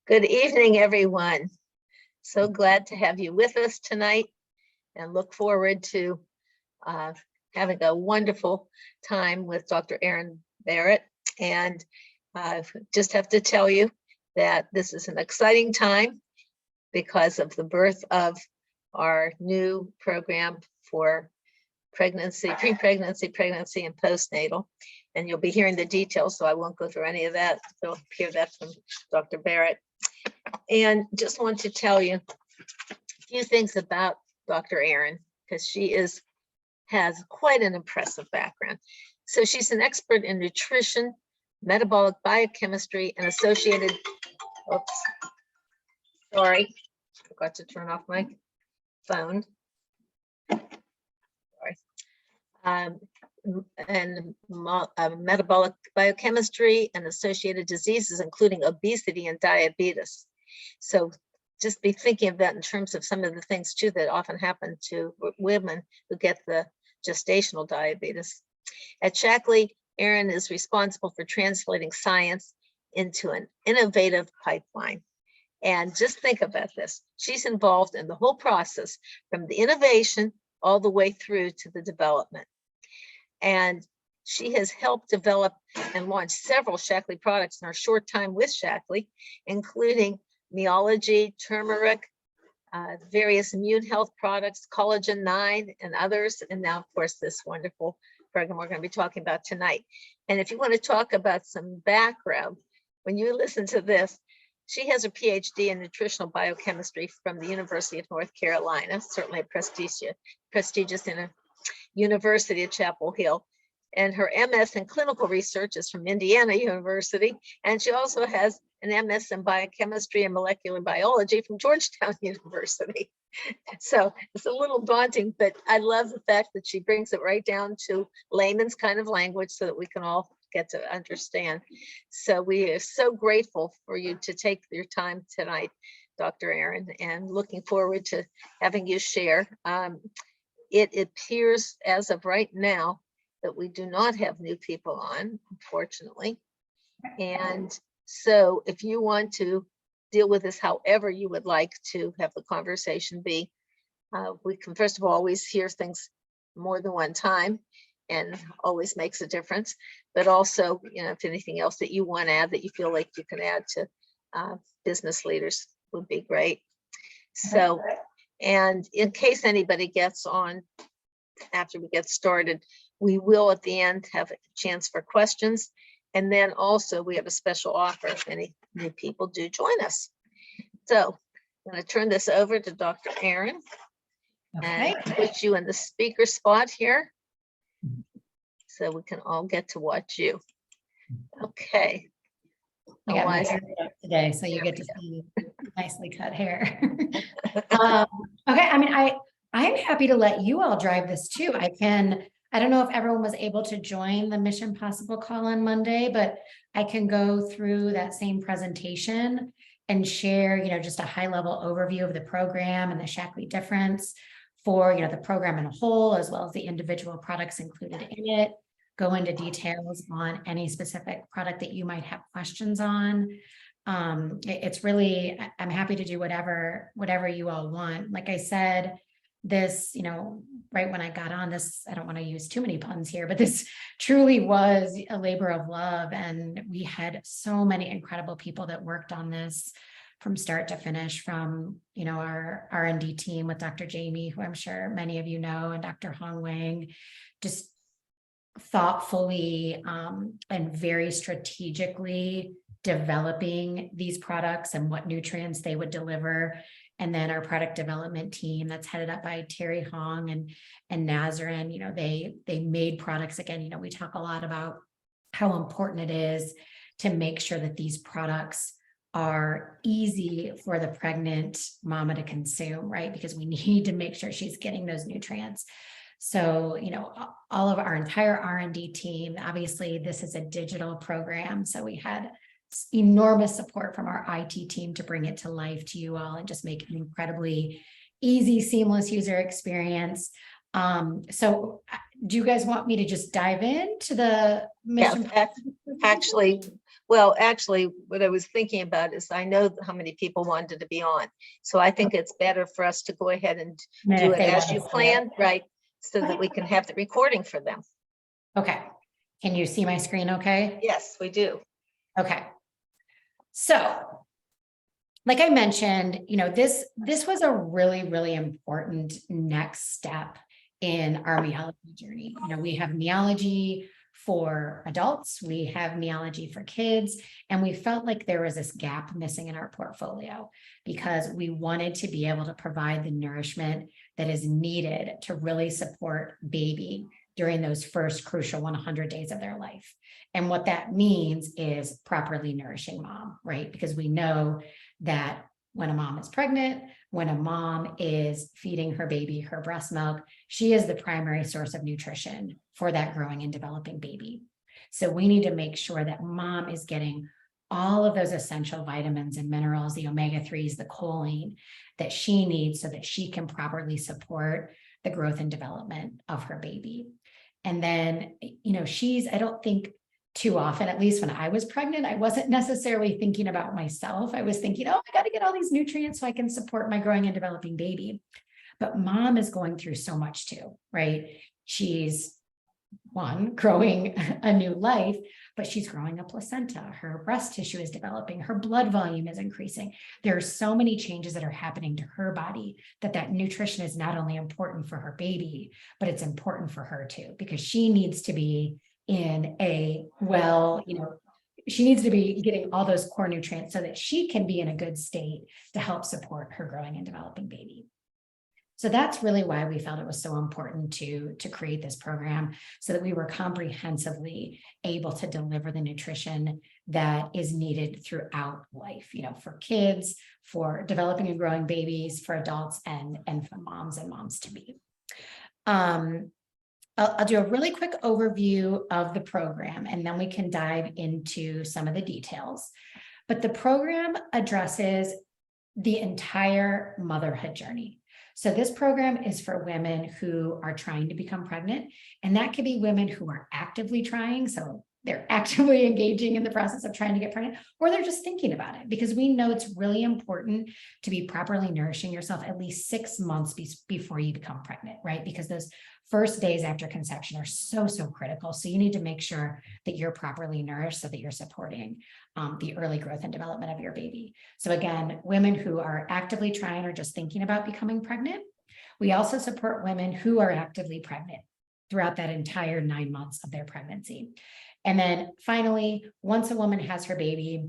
Good evening, everyone. So glad to have you with us tonight and look forward to having a wonderful time with Dr. Erin Barrett. And I just have to tell you that this is an exciting time because of the birth of our new program for pregnancy, pre-pregnancy, pregnancy, and postnatal. And you'll be hearing the details, so I won't go through any of that. You'll hear that from Dr. Barrett. And just want to tell you a few things about Dr. Erin, because she has quite an impressive background. So she's an expert in nutrition, metabolic biochemistry, and associated, sorry, forgot to turn off my phone. And metabolic biochemistry and associated diseases, including obesity and diabetes. So just be thinking of that in terms of some of the things too that often happen to women who get the gestational diabetes. At Shaklee, Erin is responsible for translating science into an innovative pipeline. And just think about this. She's involved in the whole process from the innovation all the way through to the development. And she has helped develop and launch several Shaklee products in our short time with Shaklee, including Meology, turmeric, various immune health products, collagen 9 and others. And now, of course, this wonderful program we're going to be talking about tonight. And if you want to talk about some background, when you listen to this, she has a PhD in nutritional biochemistry from the University of North Carolina, certainly a prestigious University of Chapel Hill, and her MS in clinical research is from Indiana University, and she also has an MS in biochemistry and molecular biology from Georgetown University. So it's a little daunting, but I love the fact that she brings it right down to layman's kind of language so that we can all get to understand. So we are so grateful for you to take your time tonight, Dr. Erin, and looking forward to having you share. It appears as of right now that we do not have new people on, unfortunately. And so if you want to deal with this however you would like to have the conversation be, we can first of all always hear things more than one time and always makes a difference. But also, if anything else that you want to add that you feel like you can add to business leaders would be great. So. And in case anybody gets on after we get started, we will at the end have a chance for questions. And then also we have a special offer if any new people do join us. So I'm going to turn this over to Dr. Erin and put you in the speaker spot here so we can all get to watch you. Okay. I got my hair up today, so you get to see nicely cut hair. Okay, I mean, I'm happy to let you all drive this too. I don't know if everyone was able to join the Mission Possible call on Monday, but I can go through that same presentation and share, just a high level overview of the program and the Shaklee difference for, the program in a whole, as well as the individual products included in it. Go into details on any specific product that you might have questions on. It's really, I'm happy to do whatever you all want. Like I said, this, right when I got on this, I don't want to use too many puns here, but this truly was a labor of love. And we had so many incredible people that worked on this from start to finish, from, our R&D team with Dr. Jamie, who I'm sure many of you know, and Dr. Hong Wang, just thoughtfully and very strategically developing these products and what nutrients they would deliver. And then our product development team that's headed up by Terry Hong and Nazarene, they made products. Again, we talk a lot about how important it is to make sure that these products are easy for the pregnant mama to consume, right? Because we need to make sure she's getting those nutrients. So, all of our entire R&D team, obviously this is a digital program. So we had enormous support from our IT team to bring it to life to you all and just make an incredibly easy, seamless user experience. So do you guys want me to just dive into the mission? Actually, what I was thinking about is I know how many people wanted to be on. So I think it's better for us to go ahead and do it as you planned, right? So that we can have the recording for them. Okay. Can you see my screen okay? Yes, we do. Okay. So, like I mentioned, this was a really, really important next step in our Meology journey. We have Meology for adults, we have Meology for kids, and we felt like there was this gap missing in our portfolio because we wanted to be able to provide the nourishment that is needed to really support baby during those first crucial 100 days of their life. And what that means is properly nourishing mom, right? Because we know that when a mom is pregnant, when a mom is feeding her baby her breast milk, she is the primary source of nutrition for that growing and developing baby. So we need to make sure that mom is getting all of those essential vitamins and minerals, the omega-3s, the choline that she needs so that she can properly support the growth and development of her baby. And then, I don't think too often, at least when I was pregnant, I wasn't necessarily thinking about myself. I was thinking, I got to get all these nutrients so I can support my growing and developing baby. But mom is going through so much too, right? She's growing a new life, but she's growing a placenta. Her breast tissue is developing. Her blood volume is increasing. There are so many changes that are happening to her body that nutrition is not only important for her baby, but it's important for her too, because she needs to be in she needs to be getting all those core nutrients so that she can be in a good state to help support her growing and developing baby. So that's really why we felt it was so important to create this program, so that we were comprehensively able to deliver the nutrition that is needed throughout life, for kids, for developing and growing babies, for adults, and for moms and moms to be. I'll do a really quick overview of the program, and then we can dive into some of the details. But the program addresses the entire motherhood journey. So this program is for women who are trying to become pregnant, and that could be women who are actively trying. So they're actively engaging in the process of trying to get pregnant, or they're just thinking about it, because we know it's really important to be properly nourishing yourself at least 6 months before you become pregnant, right? Because those first days after conception are so critical. So you need to make sure that you're properly nourished so that you're supporting the early growth and development of your baby. So again, women who are actively trying or just thinking about becoming pregnant. We also support women who are actively pregnant throughout that entire 9 months of their pregnancy. And then finally, once a woman has her baby,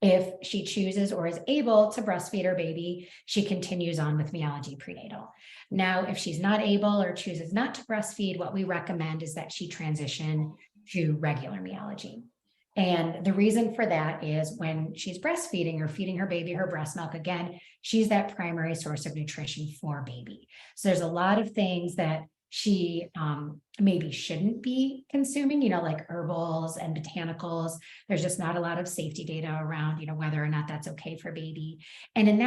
if she chooses or is able to breastfeed her baby, she continues on with Meology Prenatal. Now, if she's not able or chooses not to breastfeed, what we recommend is that she transition to regular Meology. And the reason for that is when she's breastfeeding or feeding her baby her breast milk, again, she's that primary source of nutrition for baby. So there's a lot of things that she maybe shouldn't be consuming, like herbals and botanicals. There's just not a lot of safety data around, whether or not that's okay for baby. And in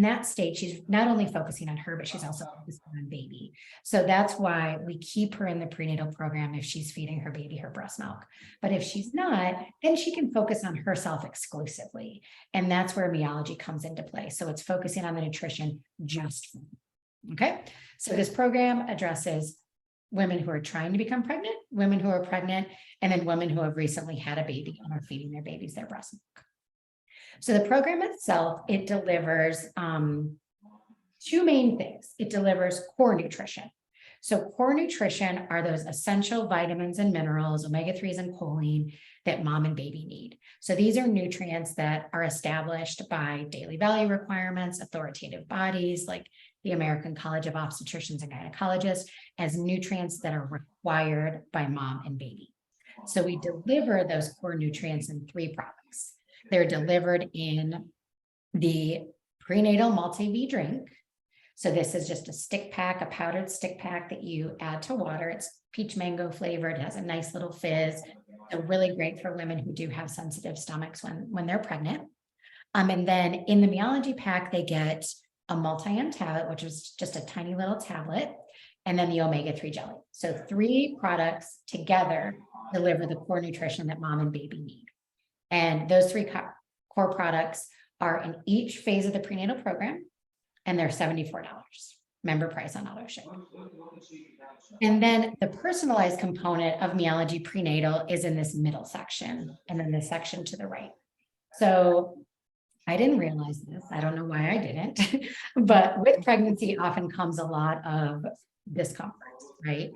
that state, she's not only focusing on her, but she's also focusing on baby. So that's why we keep her in the prenatal program if she's feeding her baby her breast milk. But if she's not, then she can focus on herself exclusively. And that's where Meology comes into play. So it's focusing on the nutrition just for her. Okay, so this program addresses women who are trying to become pregnant, women who are pregnant, and then women who have recently had a baby and are feeding their babies their breast milk. So the program itself, it delivers two main things. It delivers core nutrition. So core nutrition are those essential vitamins and minerals, omega-3s and choline, that mom and baby need. So these are nutrients that are established by daily value requirements, authoritative bodies like the American College of Obstetricians and Gynecologists, as nutrients that are required by mom and baby. So we deliver those core nutrients in 3 products. They're delivered in the prenatal multi-V drink. So this is just a stick pack, a powdered stick pack that you add to water. It's peach mango flavored. It has a nice little fizz. So really great for women who do have sensitive stomachs when they're pregnant. And then in the Meology pack, they get a multi-M tablet, which is just a tiny little tablet. and then the omega-3 jelly. So 3 products together deliver the core nutrition that mom and baby need. And those 3 core products are in each phase of the prenatal program, and they're $74 member price on AutoShip. And then the personalized component of Meology Prenatal is in this middle section, and then the section to the right. So I didn't realize this. I don't know why I didn't, but with pregnancy often comes a lot of discomfort, right?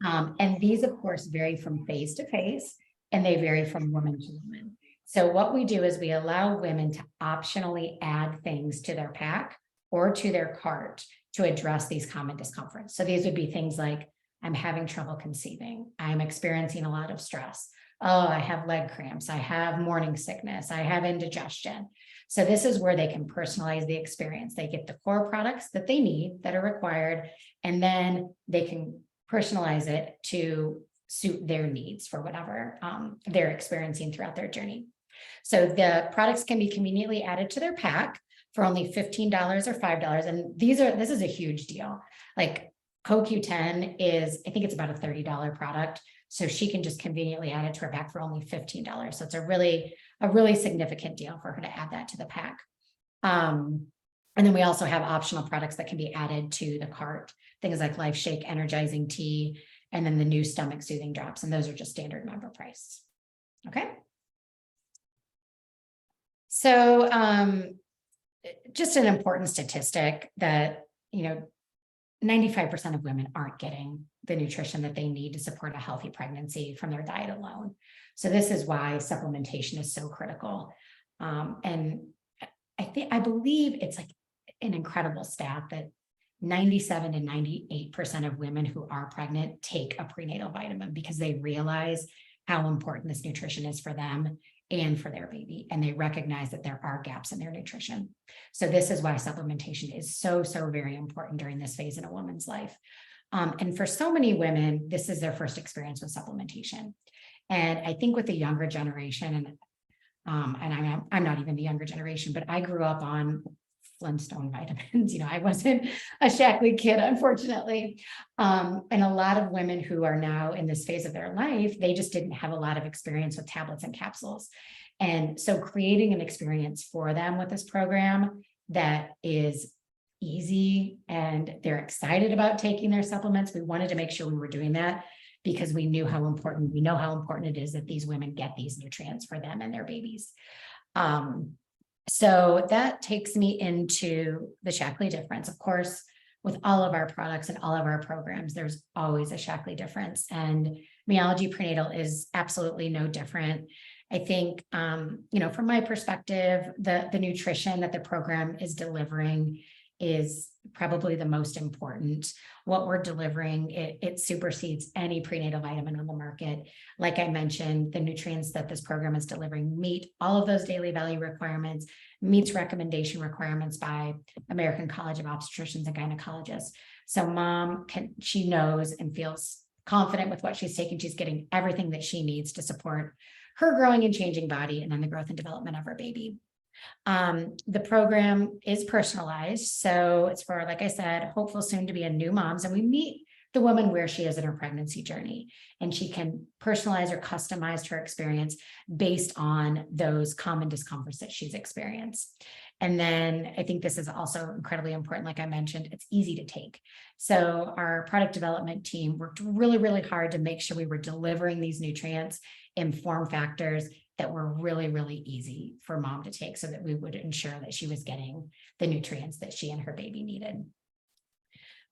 And these, of course, vary from phase to phase, and they vary from woman to woman. So what we do is we allow women to optionally add things to their pack or to their cart to address these common discomforts. So these would be things like, I'm having trouble conceiving. I'm experiencing a lot of stress. Oh, I have leg cramps. I have morning sickness. I have indigestion. So this is where they can personalize the experience. They get the core products that they need, that are required, and then they can personalize it to suit their needs for whatever they're experiencing throughout their journey. So the products can be conveniently added to their pack for only $15 or $5. And this is a huge deal. Like CoQ10 is, I think it's about a $30 product. So she can just conveniently add it to her pack for only $15. So it's a really significant deal for her to add that to the pack. And then we also have optional products that can be added to the cart, things like Life Shake Energizing Tea, and then the new Stomach Soothing Drops. And those are just standard member price. Okay. So just an important statistic that, 95% of women aren't getting the nutrition that they need to support a healthy pregnancy from their diet alone. So this is why supplementation is so critical. And I believe it's like an incredible stat that 97 to 98% of women who are pregnant take a prenatal vitamin because they realize how important this nutrition is for them and for their baby. And they recognize that there are gaps in their nutrition. So this is why supplementation is so very important during this phase in a woman's life. And for so many women, this is their first experience with supplementation. And I think with the younger generation, and I'm not even the younger generation, but I grew up on Flintstone vitamins. I wasn't a Shaklee kid, unfortunately. And a lot of women who are now in this phase of their life, they just didn't have a lot of experience with tablets and capsules. And so creating an experience for them with this program that is easy and they're excited about taking their supplements, we wanted to make sure we were doing that because we know how important it is that these women get these nutrients for them and their babies. So that takes me into the Shaklee difference. Of course, with all of our products and all of our programs, there's always a Shaklee difference. And Meology Prenatal is absolutely no different. I think, from my perspective, the nutrition that the program is delivering is probably the most important. What we're delivering, it supersedes any prenatal vitamin on the market. Like I mentioned, the nutrients that this program is delivering meet all of those daily value requirements, meets recommendation requirements by American College of Obstetricians and Gynecologists. So mom she knows and feels confident with what she's taking. She's getting everything that she needs to support her growing and changing body and then the growth and development of her baby. The program is personalized. So it's for, like I said, hopeful soon to be a new moms. And we meet the woman where she is in her pregnancy journey, and she can personalize or customize her experience based on those common discomforts that she's experienced. And then I think this is also incredibly important. Like I mentioned, it's easy to take. So our product development team worked really hard to make sure we were delivering these nutrients in form factors that were really easy for mom to take so that we would ensure that she was getting the nutrients that she and her baby needed.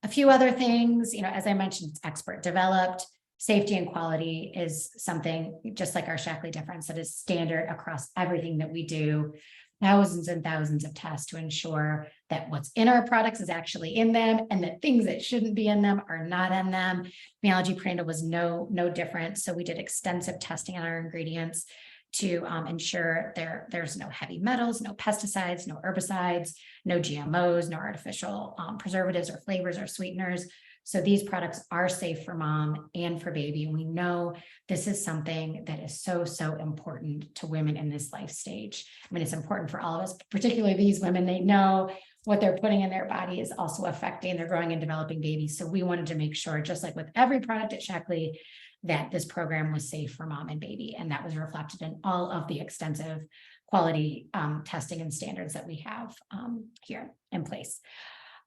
A few other things, as I mentioned, it's expert developed. Safety and quality is something just like our Shaklee difference that is standard across everything that we do. Thousands and thousands of tests to ensure that what's in our products is actually in them and that things that shouldn't be in them are not in them. Meology Prenatal was no different. So we did extensive testing on our ingredients to ensure there's no heavy metals, no pesticides, no herbicides, no GMOs, no artificial preservatives or flavors or sweeteners. So these products are safe for mom and for baby. We know this is something that is so, so important to women in this life stage. I mean, it's important for all of us, particularly these women. They know what they're putting in their body is also affecting their growing and developing babies. So we wanted to make sure, just like with every product at Shaklee, that this program was safe for mom and baby. And that was reflected in all of the extensive quality testing and standards that we have here in place.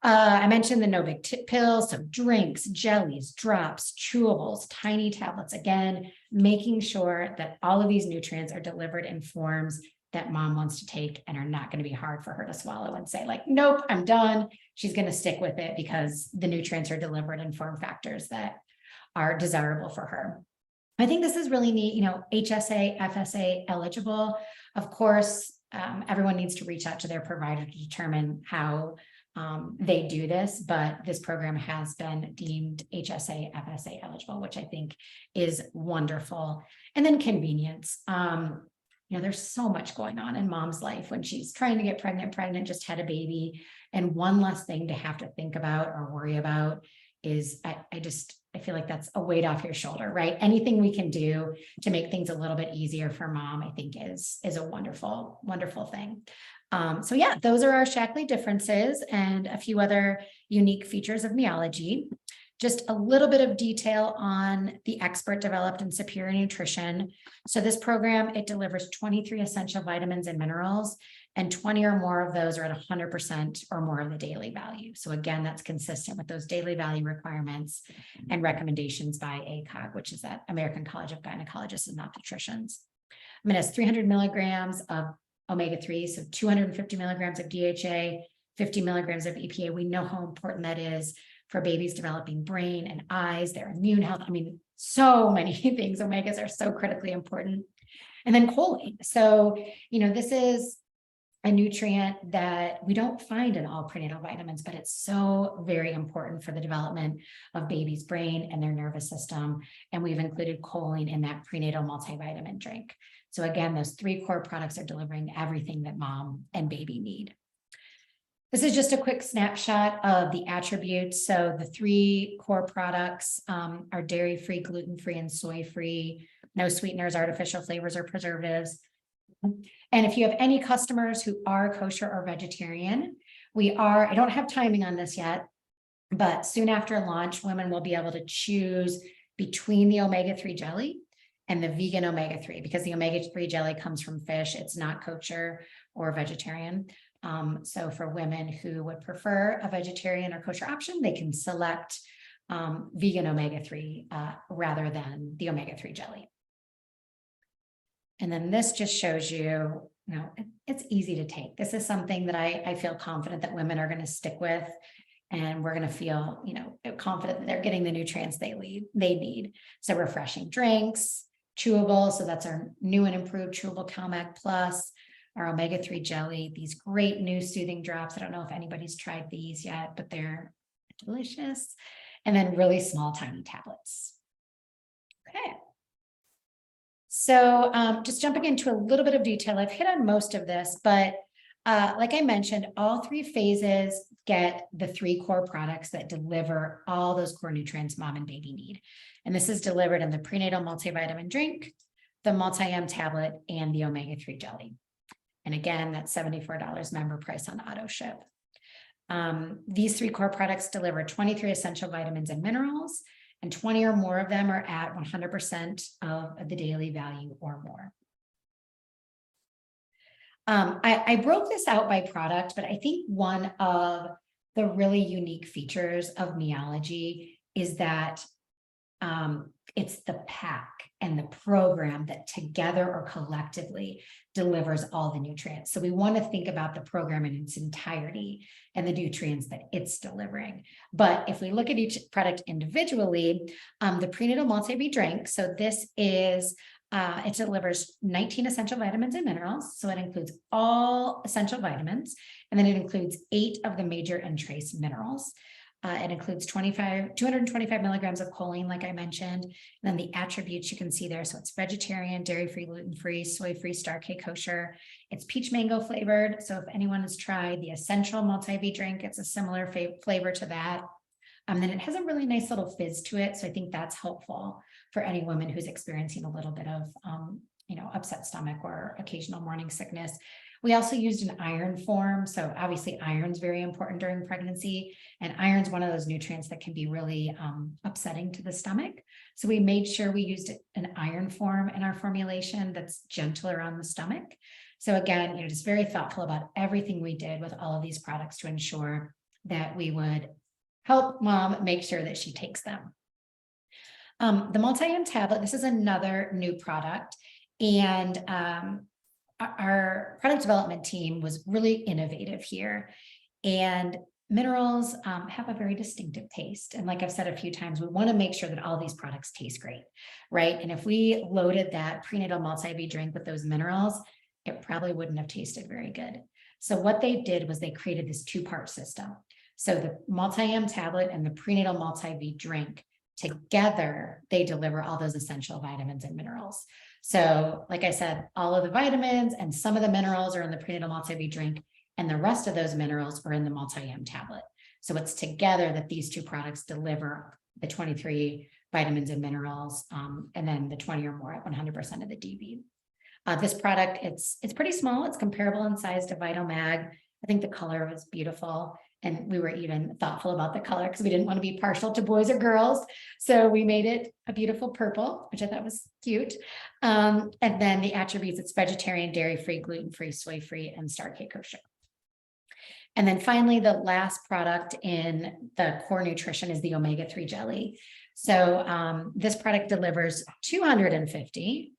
I mentioned the no big pills, so drinks, jellies, drops, chewables, tiny tablets. Again, making sure that all of these nutrients are delivered in forms that mom wants to take and are not going to be hard for her to swallow and say like, nope, I'm done. She's going to stick with it because the nutrients are delivered in form factors that are desirable for her. I think this is really neat, you know, HSA, FSA eligible. Of course, everyone needs to reach out to their provider to determine how they do this, but this program has been deemed HSA, FSA eligible, which I think is wonderful. And then convenience. You know, there's so much going on in mom's life when she's trying to get pregnant, just had a baby. And one less thing to have to think about or worry about is I feel like that's a weight off your shoulder, right? Anything we can do to make things a little bit easier for mom, I think is a wonderful, wonderful thing. So yeah, those are our Shaklee differences and a few other unique features of Meology. Just a little bit of detail on the expert developed and superior nutrition. So this program, it delivers 23 essential vitamins and minerals, and 20 or more of those are at 100% or more of the daily value. So again, that's consistent with those daily value requirements and recommendations by ACOG, which is that American College of Gynecologists and Obstetricians. I mean, it has 300 milligrams of omega-3, so 250 milligrams of DHA, 50 milligrams of EPA. We know how important that is for babies developing brain and eyes, their immune health. I mean, so many things. Omegas are so critically important. And then choline. So, you know, this is a nutrient that we don't find in all prenatal vitamins, but it's so very important for the development of baby's brain and their nervous system. And we've included choline in that prenatal multivitamin drink. So again, those 3 core products are delivering everything that mom and baby need. This is just a quick snapshot of the attributes. So the 3 core products are dairy-free, gluten-free, and soy-free, no sweeteners, artificial flavors, or preservatives. And if you have any customers who are kosher or vegetarian, I don't have timing on this yet, but soon after launch, women will be able to choose between the omega-3 jelly and the vegan omega-3, because the omega-3 jelly comes from fish. It's not kosher or vegetarian. So for women who would prefer a vegetarian or kosher option, they can select vegan omega-3 rather than the omega-3 jelly. And then this just shows you, you know, it's easy to take. This is something that I feel confident that women are going to stick with, and we're going to feel, you know, confident that they're getting the nutrients they need. So refreshing drinks, chewable. So that's our new and improved chewable CalMag Plus, our omega-3 jelly, these great new soothing drops. I don't know if anybody's tried these yet, but they're delicious. And then really small, tiny tablets. Okay. So just jumping into a little bit of detail, I've hit on most of this, but like I mentioned, all 3 phases get the 3 core products that deliver all those core nutrients mom and baby need. And this is delivered in the prenatal multivitamin drink, the multi-M tablet, and the omega-3 jelly. And again, that's $74 member price on auto ship. These 3 core products deliver 23 essential vitamins and minerals, and 20 or more of them are at 100% of the daily value or more. I broke this out by product, but I think one of the really unique features of Meology is that it's the pack and the program that together or collectively delivers all the nutrients. So we want to think about the program in its entirety and the nutrients that it's delivering. But if we look at each product individually, the prenatal multi-B drink, so this is it delivers 19 essential vitamins and minerals. So it includes all essential vitamins, and then it includes 8 of the major and trace minerals. It includes 225 milligrams of choline, like I mentioned, and then the attributes you can see there. So it's vegetarian, dairy-free, gluten-free, soy-free, Star-K kosher. It's peach mango flavored. So if anyone has tried the essential multi-B drink, it's a similar flavor to that. Then it has a really nice little fizz to it. So I think that's helpful for any woman who's experiencing a little bit of, upset stomach or occasional morning sickness. We also used an iron form. So obviously iron's very important during pregnancy, and iron's one of those nutrients that can be really upsetting to the stomach. So we made sure we used an iron form in our formulation that's gentler on the stomach. So again, just very thoughtful about everything we did with all of these products to ensure that we would help mom make sure that she takes them. The multi-M tablet, this is another new product. And our product development team was really innovative here. And minerals have a very distinctive taste. And like I've said a few times, we want to make sure that all these products taste great, right? And if we loaded that prenatal multi-V drink with those minerals, it probably wouldn't have tasted very good. So what they did was they created this two-part system. So the multi-M tablet and the prenatal multi-V drink together, they deliver all those essential vitamins and minerals. So like I said, all of the vitamins and some of the minerals are in the prenatal multi-V drink, and the rest of those minerals are in the multi-M tablet. So it's together that these two products deliver the 23 vitamins and minerals, and then the 20 or more at 100% of the DV. This product, it's pretty small. It's comparable in size to Vital Mag. I think the color was beautiful. And we were even thoughtful about the color because we didn't want to be partial to boys or girls. So we made it a beautiful purple, which I thought was cute. And then the attributes, it's vegetarian, dairy-free, gluten-free, soy-free, and starch kosher. And then finally, the last product in the core nutrition is the omega-3 jelly. So this product delivers 250,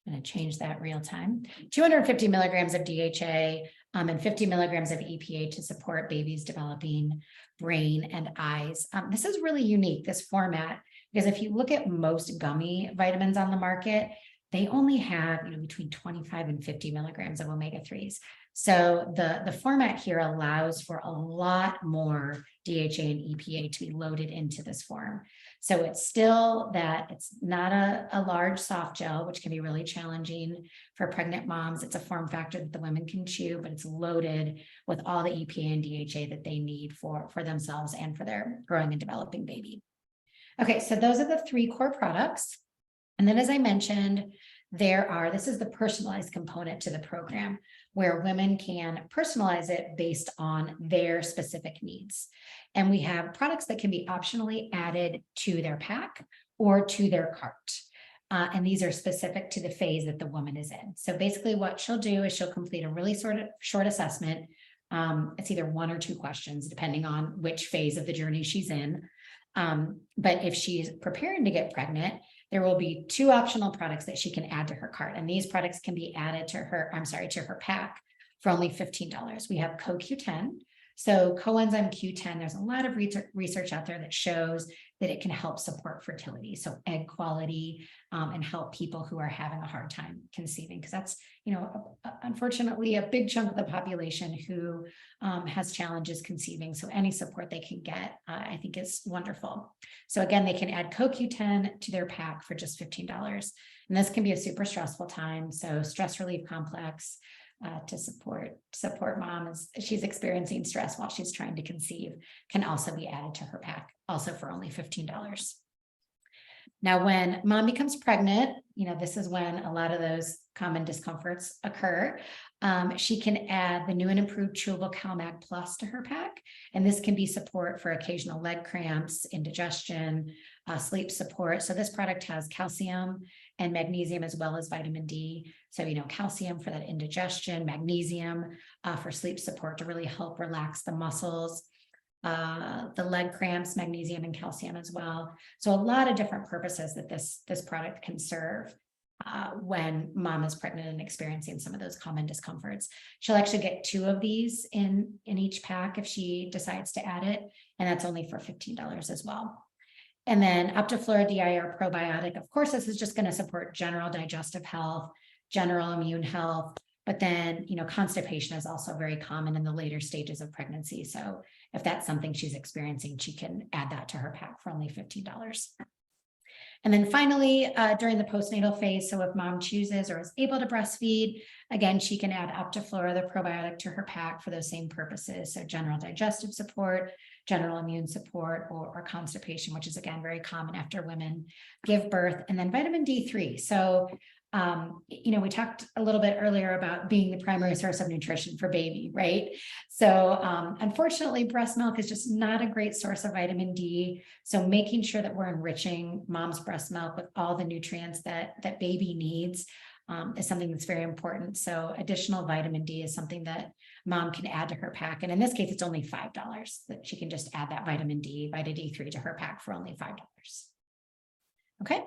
I'm going to change that real time, 250 milligrams of DHA and 50 milligrams of EPA to support babies' developing brain and eyes. This is really unique, this format, because if you look at most gummy vitamins on the market, they only have between 25 and 50 milligrams of omega-3s. So the format here allows for a lot more DHA and EPA to be loaded into this form. So it's still that it's not a large soft gel, which can be really challenging for pregnant moms. It's a form factor that the women can chew, but it's loaded with all the EPA and DHA that they need for themselves and for their growing and developing baby. Okay, so those are the three core products. And then as I mentioned, this is the personalized component to the program where women can personalize it based on their specific needs. And we have products that can be optionally added to their pack or to their cart. And these are specific to the phase that the woman is in. So basically what she'll do is she'll complete a really short assessment. It's either 1 or 2 questions, depending on which phase of the journey she's in. But if she's preparing to get pregnant, there will be 2 optional products that she can add to her cart. And these products can be added to her pack for only $15. We have CoQ10. So coenzyme Q10, there's a lot of research out there that shows that it can help support fertility. So egg quality and help people who are having a hard time conceiving, because that's, unfortunately a big chunk of the population who has challenges conceiving. So any support they can get, I think is wonderful. So again, they can add CoQ10 to their pack for just $15. And this can be a super stressful time. So stress relief complex, to support mom as she's experiencing stress while she's trying to conceive, can also be added to her pack, also for only $15. Now, when mom becomes pregnant, this is when a lot of those common discomforts occur. She can add the new and improved chewable CalMag Plus to her pack. And this can be support for occasional leg cramps, indigestion, sleep support. So this product has calcium and magnesium as well as vitamin D. So, calcium for that indigestion, magnesium for sleep support to really help relax the muscles, the leg cramps, magnesium and calcium as well. So a lot of different purposes that this product can serve when mom is pregnant and experiencing some of those common discomforts. She'll actually get 2 of these in each pack if she decides to add it, and that's only for $15 as well. And then Optiflora DIR probiotic, of course, this is just going to support general digestive health, general immune health, but then, constipation is also very common in the later stages of pregnancy. So if that's something she's experiencing, she can add that to her pack for only $15. And then finally, during the postnatal phase, so if mom chooses or is able to breastfeed, again, she can add Optiflora, the probiotic, to her pack for those same purposes. So general digestive support, general immune support, or constipation, which is again very common after women give birth, and then vitamin D3. So we talked a little bit earlier about being the primary source of nutrition for baby, right? So unfortunately, breast milk is just not a great source of vitamin D. So making sure that we're enriching mom's breast milk with all the nutrients that baby needs is something that's very important. So additional vitamin D is something that mom can add to her pack. And in this case, it's only $5 that she can just add that vitamin D3 to her pack for only $5. Okay.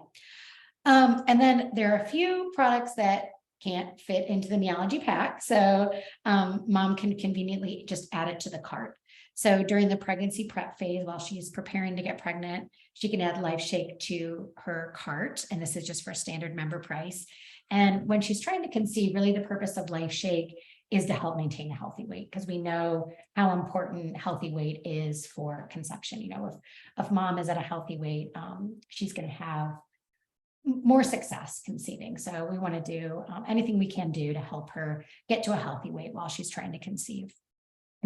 And then there are a few products that can't fit into the Meology pack. So mom can conveniently just add it to the cart. So during the pregnancy prep phase, while she's preparing to get pregnant, she can add Life Shake to her cart. And this is just for a standard member price. And when she's trying to conceive, really the purpose of Life Shake is to help maintain a healthy weight, because we know how important healthy weight is for conception. If mom is at a healthy weight, she's going to have more success conceiving. So we want to do anything we can do to help her get to a healthy weight while she's trying to conceive.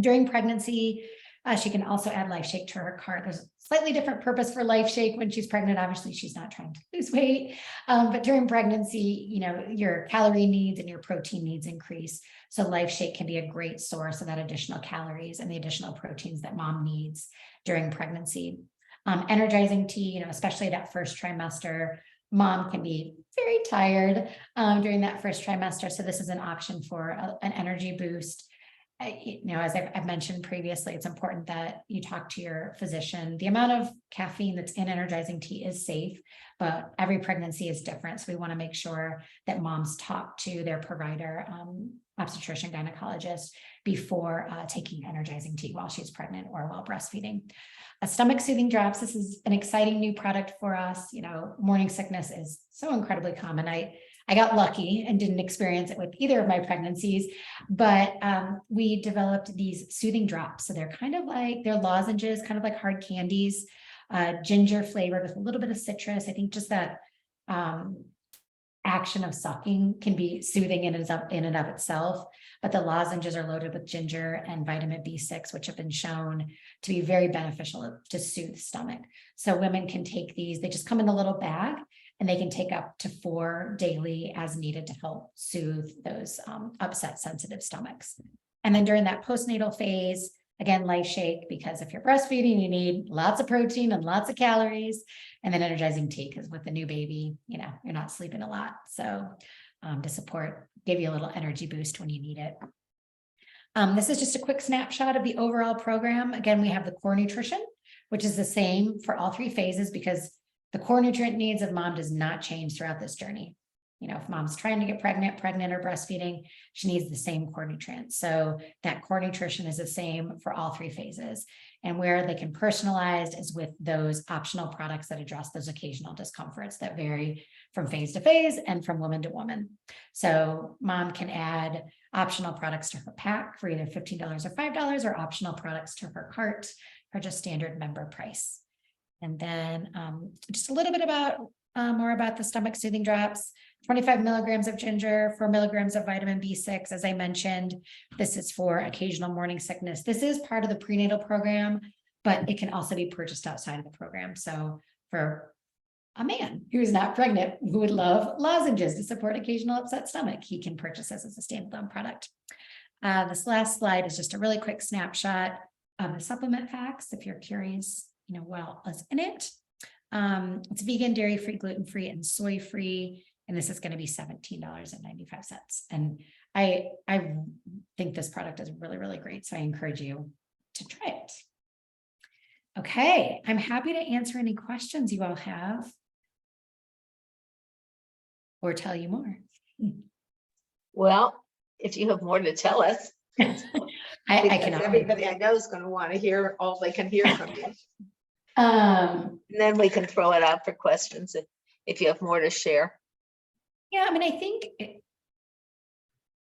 During pregnancy, she can also add Life Shake to her cart. There's a slightly different purpose for Life Shake when she's pregnant. Obviously, she's not trying to lose weight, but during pregnancy, your calorie needs and your protein needs increase. So Life Shake can be a great source of that additional calories and the additional proteins that mom needs during pregnancy. Energizing tea, especially that first trimester, mom can be very tired during that first trimester. So this is an option for an energy boost. As I've mentioned previously, it's important that you talk to your physician. The amount of caffeine that's in energizing tea is safe, but every pregnancy is different. So we want to make sure that moms talk to their provider, obstetrician, gynecologist, before taking energizing tea while she's pregnant or while breastfeeding. Stomach soothing drops. This is an exciting new product for us. Morning sickness is so incredibly common. I got lucky and didn't experience it with either of my pregnancies, but we developed these soothing drops. So they're they're lozenges, kind of like hard candies, ginger flavored with a little bit of citrus. I think just that action of sucking can be soothing in and of itself, but the lozenges are loaded with ginger and vitamin B6, which have been shown to be very beneficial to soothe stomach. So women can take these, they just come in a little bag, and they can take up to 4 daily as needed to help soothe those upset sensitive stomachs. And then during that postnatal phase, again, Life Shake, because if you're breastfeeding, you need lots of protein and lots of calories, and then energizing tea, because with the new baby, you're not sleeping a lot. So to give you a little energy boost when you need it. This is just a quick snapshot of the overall program. Again, we have the core nutrition, which is the same for all 3 phases, because the core nutrient needs of mom does not change throughout this journey. If mom's trying to get pregnant or breastfeeding, she needs the same core nutrients. So that core nutrition is the same for all 3 phases. And where they can personalize is with those optional products that address those occasional discomforts that vary from phase to phase and from woman to woman. So mom can add optional products to her pack for either $15 or $5, or optional products to her cart for just standard member price. And then just a little bit more about the stomach soothing drops. 25 milligrams of ginger, 4 milligrams of vitamin B6. As I mentioned, this is for occasional morning sickness. This is part of the prenatal program, but it can also be purchased outside of the program. So for a man who's not pregnant, who would love lozenges to support occasional upset stomach, he can purchase this as a standalone product. This last slide is just a really quick snapshot of the supplement facts, if you're curious, what is in it. It's vegan, dairy-free, gluten-free, and soy-free. And this is going to be $17.95. And I think this product is really, really great. So I encourage you to try it. Okay, I'm happy to answer any questions you all have or tell you more. Well, if you have more to tell us, I can. Everybody I know is going to want to hear all they can hear from you. And then we can throw it out for questions if you have more to share. Yeah, I think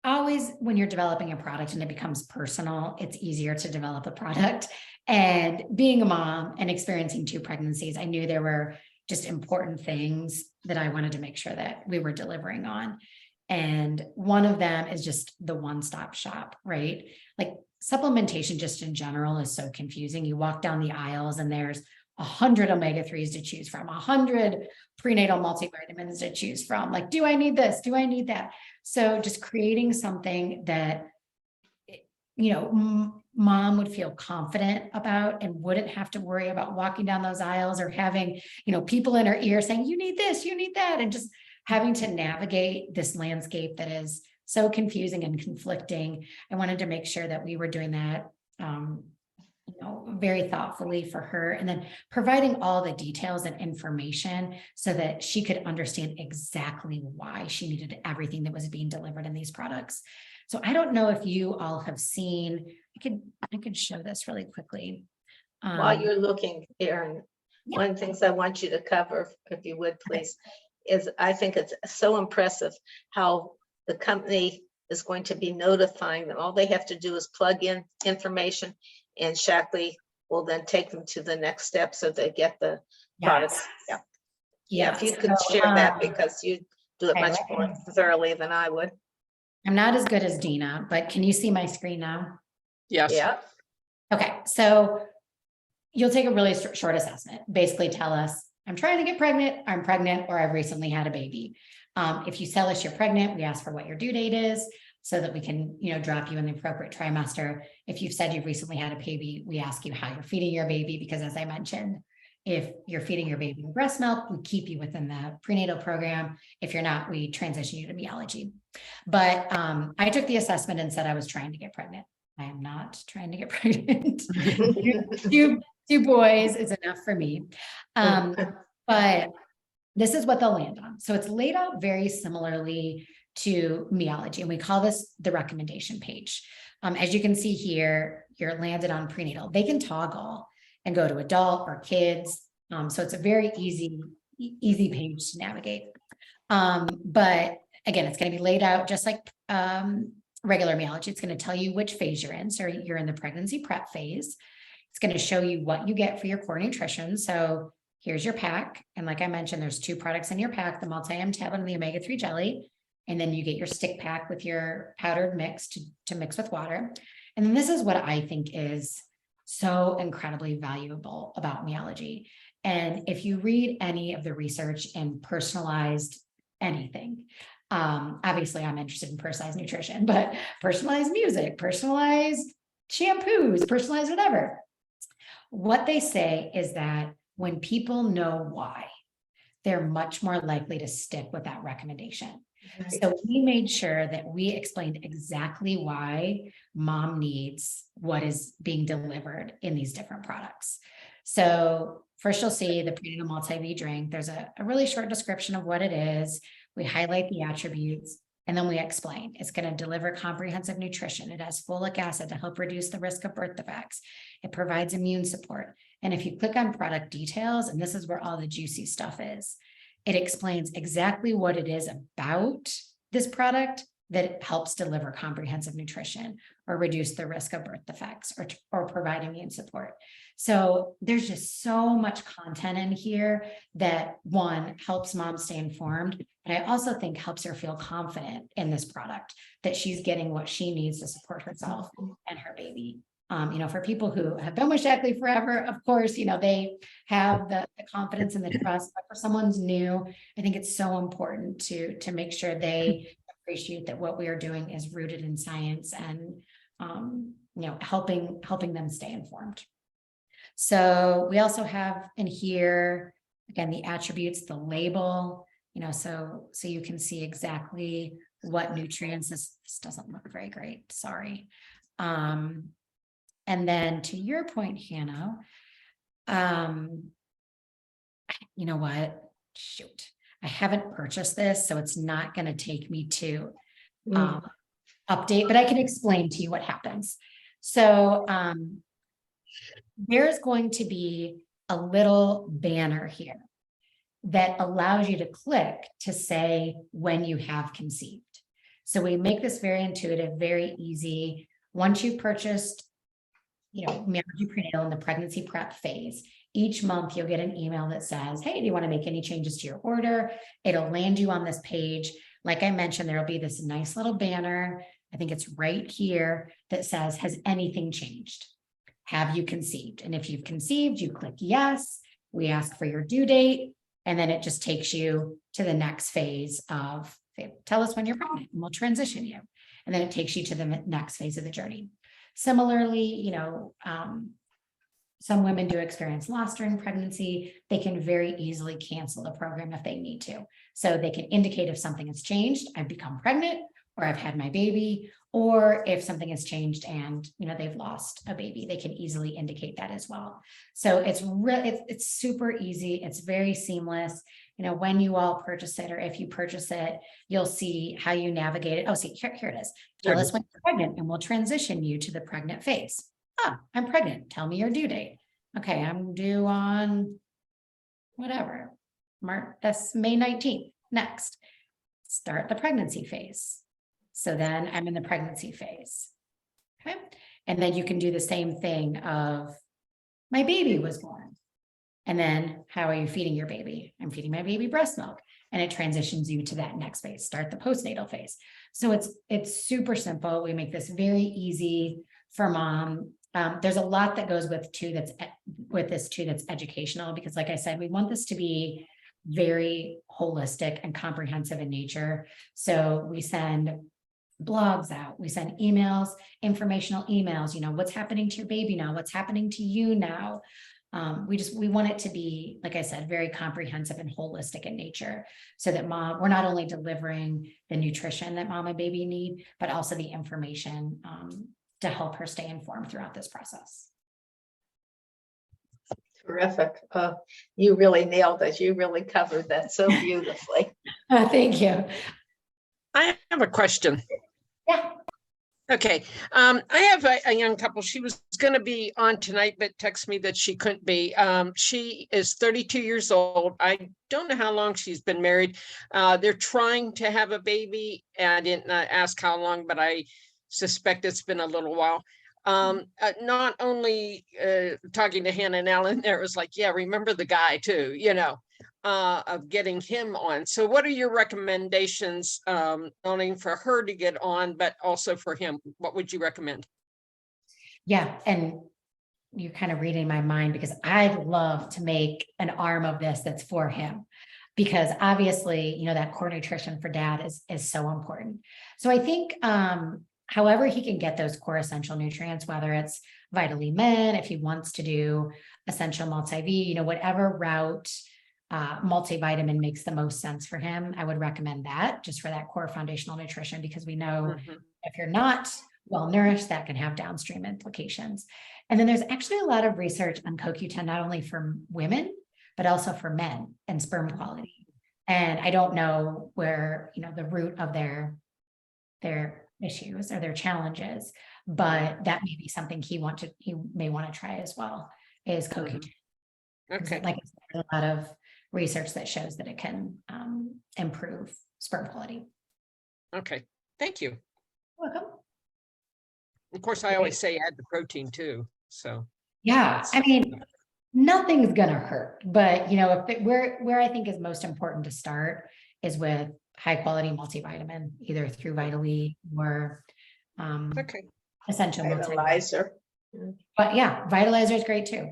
always when you're developing a product and it becomes personal, it's easier to develop a product. And being a mom and experiencing 2 pregnancies, I knew there were just important things that I wanted to make sure that we were delivering on. And one of them is just the one-stop shop, right? Like supplementation just in general is so confusing. You walk down the aisles and there's 100 omega-3s to choose from, 100 prenatal multivitamins to choose from. Like, do I need this? Do I need that? So just creating something that, you know, mom would feel confident about and wouldn't have to worry about walking down those aisles or having, you know, people in her ear saying, you need this, you need that, and just having to navigate this landscape that is so confusing and conflicting. I wanted to make sure that we were doing that, you know, very thoughtfully for her, and then providing all the details and information so that she could understand exactly why she needed everything that was being delivered in these products. So I don't know if you all have seen, I could show this really quickly. While you're looking, Erin, Yeah. one of the things I want you to cover, if you would please, is I think it's so impressive how the company is going to be notifying them. All they have to do is plug in information, and Shackley will then take them to the next step so they get the products. Yes. Yeah. If you could share that, because you do it much more thoroughly than I would. I'm not as good as Dina, but can you see my screen now? Yes. Yeah. Okay, so you'll take a really short assessment. Basically tell us, I'm trying to get pregnant, I'm pregnant, or I've recently had a baby. If you tell us you're pregnant, we ask for what your due date is so that we can, you know, drop you in the appropriate trimester. If you've said you've recently had a baby, we ask you how you're feeding your baby, because as I mentioned, if you're feeding your baby breast milk, we keep you within the prenatal program. If you're not, we transition you to Meology. But I took the assessment and said I was trying to get pregnant. I am not trying to get pregnant. two boys is enough for me. But this is what they'll land on. So it's laid out very similarly to Meology, and we call this the recommendation page. As you can see here, you're landed on prenatal. They can toggle and go to adult or kids. So it's a very easy page to navigate. But again, it's going to be laid out just like regular Meology. It's going to tell you which phase you're in. So you're in the pregnancy prep phase. It's going to show you what you get for your core nutrition. So here's your pack. And like I mentioned, there's 2 products in your pack, the multi-M tablet and the omega-3 jelly. And then you get your stick pack with your powdered mix to mix with water. And then this is what I think is so incredibly valuable about Meology. And if you read any of the research in personalized anything, obviously I'm interested in personalized nutrition, but personalized music, personalized shampoos, personalized whatever. What they say is that when people know why, they're much more likely to stick with that recommendation. Right. So we made sure that we explained exactly why mom needs what is being delivered in these different products. So first you'll see the prenatal multi-V drink. There's a really short description of what it is. We highlight the attributes, and then we explain it's going to deliver comprehensive nutrition. It has folic acid to help reduce the risk of birth defects. It provides immune support. And if you click on product details, and this is where all the juicy stuff is, it explains exactly what it is about this product that helps deliver comprehensive nutrition or reduce the risk of birth defects or provide immune support. So there's just so much content in here that, one, helps mom stay informed, but I also think helps her feel confident in this product, that she's getting what she needs to support herself and her baby. You know, for people who have been with Shackley forever, of course, you know, they have the confidence and the trust, but for someone's new, I think it's so important to make sure they appreciate that what we are doing is rooted in science and, you know, helping them stay informed. So we also have in here, again, the attributes, the label, you know, so you can see exactly what nutrients, this doesn't look very great, sorry. And then to your point, Hannah, you know what? Shoot, I haven't purchased this, so it's not going to take me to update, but I can explain to you what happens. So there's going to be a little banner here that allows you to click to say when you have conceived. So we make this very intuitive, very easy. Once you've purchased, you know, Meology Prenatal in the pregnancy prep phase, each month you'll get an email that says, hey, do you want to make any changes to your order? It'll land you on this page like I mentioned, there'll be this nice little banner. I think it's right here that says, has anything changed? Have you conceived? And if you've conceived, you click yes. We ask for your due date. And then it just takes you to the next phase of, tell us when you're pregnant and we'll transition you. And then it takes you to the next phase of the journey. Similarly, some women do experience loss during pregnancy. They can very easily cancel the program if they need to. So they can indicate if something has changed, I've become pregnant, or I've had my baby, or if something has changed and they've lost a baby, they can easily indicate that as well. So it's super easy. It's very seamless. When you all purchase it, or if you purchase it, you'll see how you navigate it. Oh, see, here it is. Tell us when you're pregnant and we'll transition you to the pregnant phase. I'm pregnant. Tell me your due date. Okay, I'm due on whatever. That's May 19th. Next, start the pregnancy phase. So then I'm in the pregnancy phase. Okay. And then you can do the same thing of my baby was born. And then how are you feeding your baby? I'm feeding my baby breast milk. And it transitions you to that next phase, start the postnatal phase. So it's super simple. We make this very easy for mom. There's a lot that goes with this too that's educational, because like I said, we want this to be very holistic and comprehensive in nature. So we send blogs out, we send emails, informational emails, what's happening to your baby now, what's happening to you now. We want it to be, like I said, very comprehensive and holistic in nature, so that we're not only delivering the nutrition that mom and baby need, but also the information to help her stay informed throughout this process. Terrific. You really nailed it. You really covered that so beautifully. Thank you. I have a question. Yeah. Okay. I have a young couple. She was going to be on tonight, but texted me that she couldn't be. She is 32 years old. I don't know how long she's been married. They're trying to have a baby. I didn't ask how long, but I suspect it's been a little while. Not only talking to Hannah and Alan, there was like, yeah, remember the guy too, of getting him on. So what are your recommendations, not only for her to get on, but also for him? What would you recommend? Yeah. And you're kind of reading my mind, because I'd love to make an arm of this that's for him, because obviously, that core nutrition for dad is so important. So I think, however he can get those core essential nutrients, whether it's Vitally Men, if he wants to do essential multi-V, whatever route multivitamin makes the most sense for him, I would recommend that, just for that core foundational nutrition, because we know if you're not well nourished, that can have downstream implications. And then there's actually a lot of research on CoQ10, not only for women, but also for men and sperm quality. And I don't know where, the root of their issues or their challenges, but that may be something he may want to try as well, is CoQ10. Okay. Like I said, there's a lot of research that shows that it can improve sperm quality. Okay. Thank you. Welcome. Of course, I always say add the protein too. So yeah, I mean, nothing's gonna hurt, but where I think is most important to start is with high quality multivitamin, either through Vitally or essential Vitalizer. But yeah, Vitalizer is great too.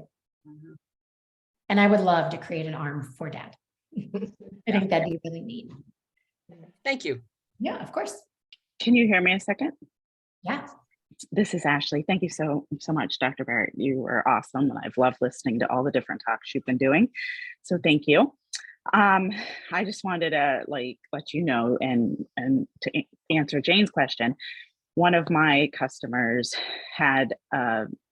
And I would love to create an arm for dad. I think that'd be really neat. Thank you. Yeah, of course. Can you hear me a second? Yeah. This is Ashley. Thank you so much, Dr. Barrett. You are awesome, and I've loved listening to all the different talks you've been doing. So thank you. I just wanted to let you know and to answer Jane's question. One of my customers had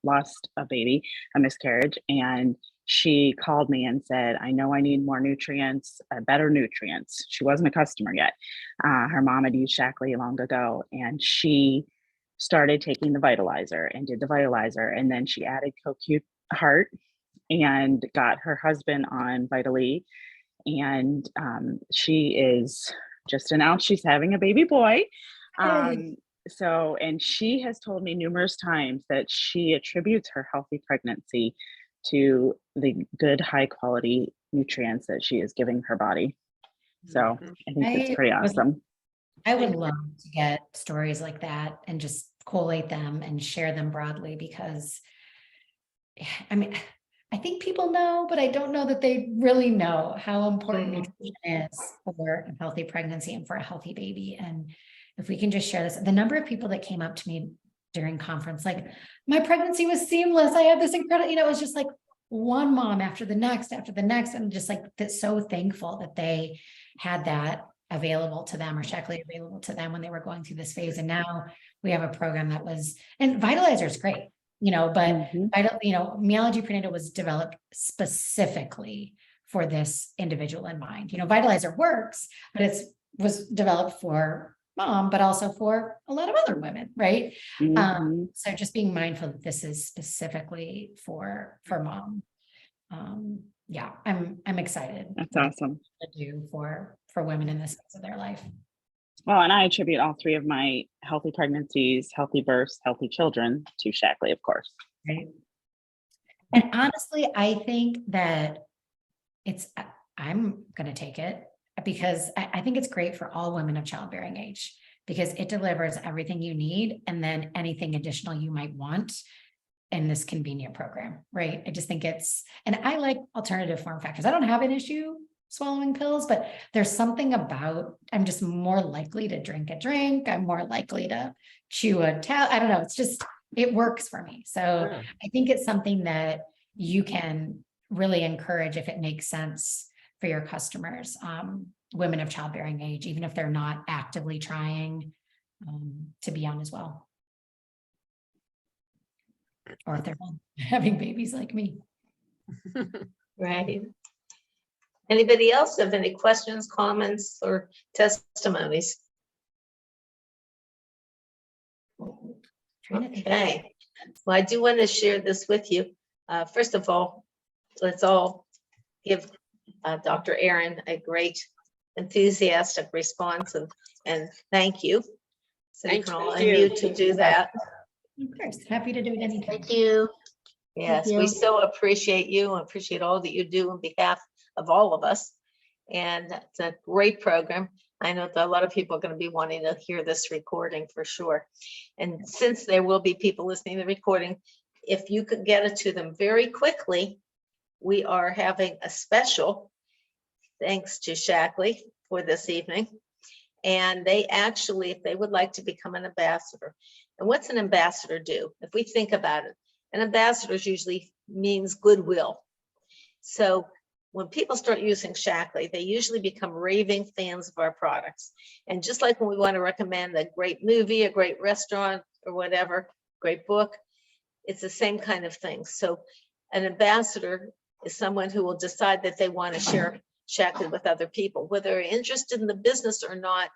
lost a baby, a miscarriage, and she called me and said, I know I need more nutrients, better nutrients. She wasn't a customer yet. Her mom had used Shaklee long ago, and she started taking the Vitalizer and did the Vitalizer. And then she added CoQ Heart and got her husband on Vitally. And she is just announced she's having a baby boy. And she has told me numerous times that she attributes her healthy pregnancy to the good, high quality nutrients that she is giving her body. So I think it's pretty awesome. I would love to get stories like that and just collate them and share them broadly, because I mean, I think people know, but I don't know that they really know how important nutrition is for a healthy pregnancy and for a healthy baby. And if we can just share this, the number of people that came up to me during conference, like, my pregnancy was seamless. I had this incredible, it was just like one mom after the next, and just like that's so thankful that they had that available to them, or Shackley available to them when they were going through this phase. And now we have a program that was, and Vitalizer is great, but I don't, Meology Prenatal was developed specifically for this individual in mind. Vitalizer works, but was developed for mom, but also for a lot of other women, right? So just being mindful that this is specifically for mom. Yeah, I'm excited. That's awesome. To do for women in this phase of their life. Well, and I attribute all three of my healthy pregnancies, healthy births, healthy children to Shackley, of course. Right. And honestly, I think that I'm going to take it, because I think it's great for all women of childbearing age, because it delivers everything you need and then anything additional you might want in this convenient program, right? I just think and I like alternative form factors. I don't have an issue swallowing pills, but there's something about, I'm just more likely to drink a drink. I'm more likely to chew a towel. I don't know. It's just, it works for me. So I think it's something that you can really encourage if it makes sense for your customers, women of childbearing age, even if they're not actively trying to be on as well. Or if they're having babies like me. Right. Anybody else have any questions, comments, or testimonies? Okay. Well, I do want to share this with you. First of all, let's all give Dr. Erin a great enthusiastic response and thank you. So you can all unmute to do that. Of course, happy to do it anytime. Thank you. Yes, Thank you. we so appreciate you and appreciate all that you do on behalf of all of us. And it's a great program. I know that a lot of people are going to be wanting to hear this recording for sure. And since there will be people listening to the recording, if you could get it to them very quickly, we are having a special, thanks to Shackley, for this evening. And they actually, if they would like to become an ambassador, and what's an ambassador do? If we think about it, an ambassador usually means goodwill. So when people start using Shackley, they usually become raving fans of our products. And just like when we want to recommend a great movie, a great restaurant, or whatever, great book, it's the same kind of thing. So an ambassador is someone who will decide that they want to share Shackley with other people, whether they're interested in the business or not.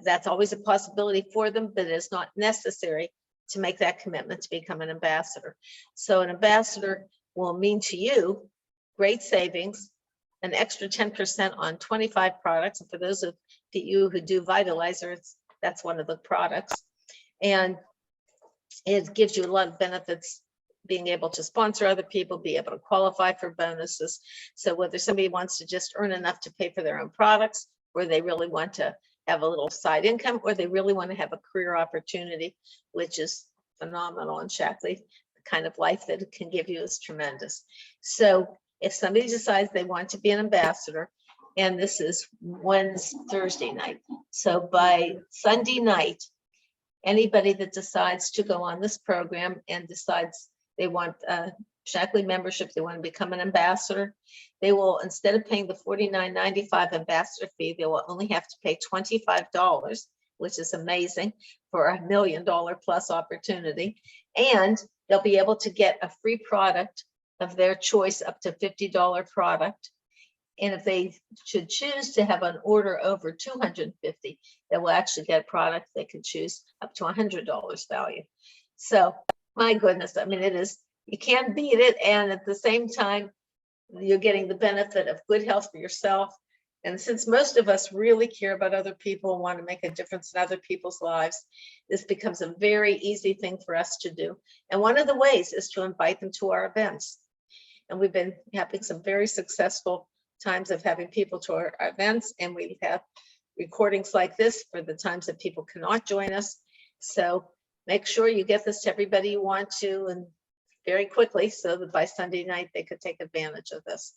That's always a possibility for them, but it's not necessary to make that commitment to become an ambassador. So an ambassador will mean to you great savings, an extra 10% on 25 products. And for those of you who do Vitalizer, that's one of the products. And it gives you a lot of benefits, being able to sponsor other people, be able to qualify for bonuses. So whether somebody wants to just earn enough to pay for their own products, or they really want to have a little side income, or they really want to have a career opportunity, which is phenomenal in Shackley, the kind of life that it can give you is tremendous. So if somebody decides they want to be an ambassador, and this is Thursday night, so by Sunday night, anybody that decides to go on this program and decides they want Shackley membership, they want to become an ambassador, they will, instead of paying the $49.95 ambassador fee, they will only have to pay $25, which is amazing for $1 million plus opportunity. And they'll be able to get a free product of their choice, up to $50 product. And if they should choose to have an order over $250, they will actually get a product they can choose up to $100 value. So my goodness, I mean, it is, you can't beat it. And at the same time, you're getting the benefit of good health for yourself. And since most of us really care about other people and want to make a difference in other people's lives, this becomes a very easy thing for us to do. And one of the ways is to invite them to our events. And we've been having some very successful times of having people to our events, and we have recordings like this for the times that people cannot join us. So make sure you get this to everybody you want to, and very quickly, so that by Sunday night they could take advantage of this.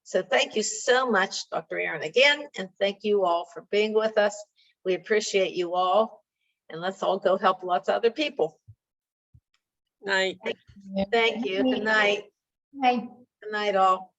So thank you so much, Dr. Erin, again, and thank you all for being with us. We appreciate you all, and let's all go help lots of other people. Night. Thank you. Good night. Bye. Good night, all.